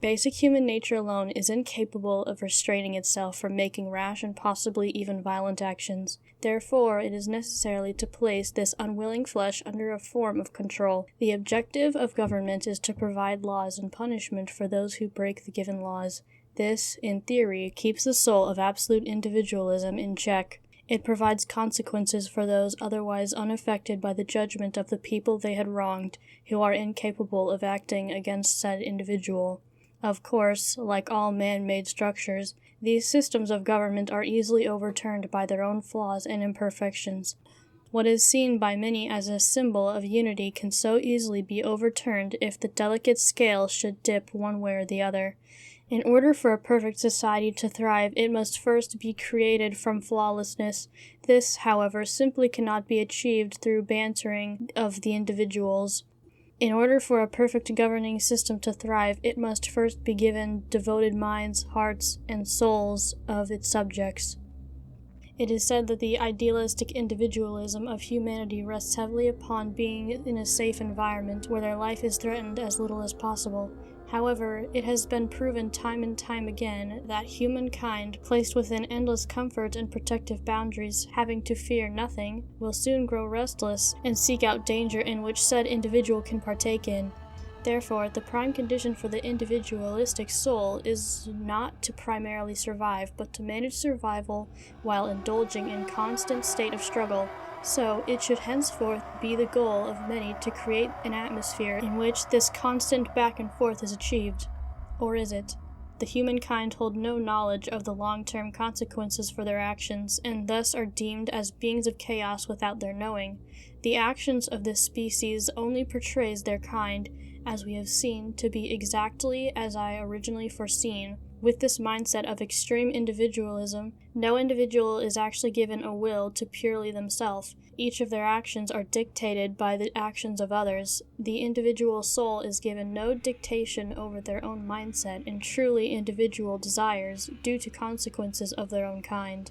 Basic human nature alone is incapable of restraining itself from making rash and possibly even violent actions. Therefore, it is necessary to place this unwilling flesh under a form of control. The objective of government is to provide laws and punishment for those who break the given laws. This, in theory, keeps the soul of absolute individualism in check. It provides consequences for those otherwise unaffected by the judgment of the people they had wronged, who are incapable of acting against said individual. Of course, like all man-made structures, these systems of government are easily overturned by their own flaws and imperfections. What is seen by many as a symbol of unity can so easily be overturned if the delicate scale should dip one way or the other. In order for a perfect society to thrive, it must first be created from flawlessness. This, however, simply cannot be achieved through bantering of the individuals. In order for a perfect governing system to thrive, it must first be given devoted minds, hearts, and souls of its subjects. It is said that the idealistic individualism of humanity rests heavily upon being in a safe environment where their life is threatened as little as possible. However, it has been proven time and time again that humankind, placed within endless comfort and protective boundaries, having to fear nothing, will soon grow restless and seek out danger in which said individual can partake in. Therefore, the prime condition for the individualistic soul is not to primarily survive, but to manage survival while indulging in constant state of struggle. So, it should henceforth be the goal of many to create an atmosphere in which this constant back and forth is achieved. Or is it? The humankind hold no knowledge of the long-term consequences for their actions, and thus are deemed as beings of chaos without their knowing. The actions of this species only portrays their kind, as we have seen, to be exactly as I originally foreseen. With this mindset of extreme individualism, no individual is actually given a will to purely themselves. Each of their actions are dictated by the actions of others. The individual soul is given no dictation over their own mindset and truly individual desires due to consequences of their own kind.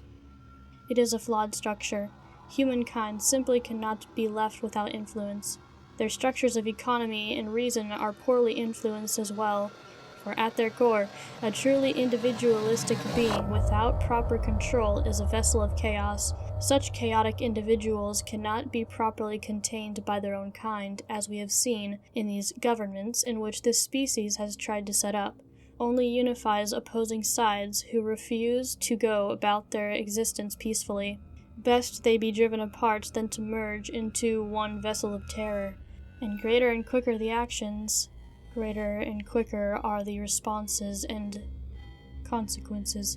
It is a flawed structure. Humankind simply cannot be left without influence. Their structures of economy and reason are poorly influenced as well. For at their core, a truly individualistic being without proper control is a vessel of chaos. Such chaotic individuals cannot be properly contained by their own kind, as we have seen in these governments in which this species has tried to set up. Only unifies opposing sides who refuse to go about their existence peacefully. Best they be driven apart than to merge into one vessel of terror. And greater and quicker the actions, greater and quicker are the responses and consequences.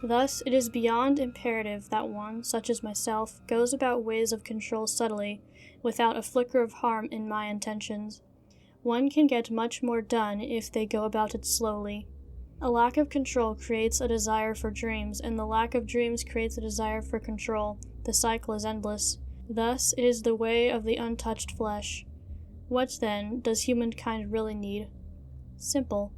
Thus, it is beyond imperative that one, such as myself, goes about ways of control subtly, without a flicker of harm in my intentions. One can get much more done if they go about it slowly. A lack of control creates a desire for dreams, and the lack of dreams creates a desire for control. The cycle is endless. Thus, it is the way of the untouched flesh. What, then, does humankind really need? Simple.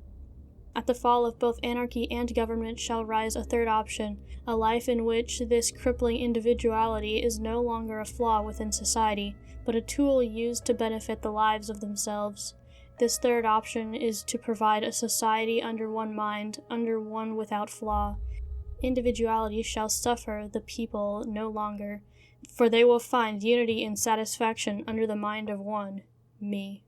At the fall of both anarchy and government shall rise a third option, a life in which this crippling individuality is no longer a flaw within society, but a tool used to benefit the lives of themselves. This third option is to provide a society under one mind, under one without flaw. Individuality shall suffer the people no longer, for they will find unity and satisfaction under the mind of one, me.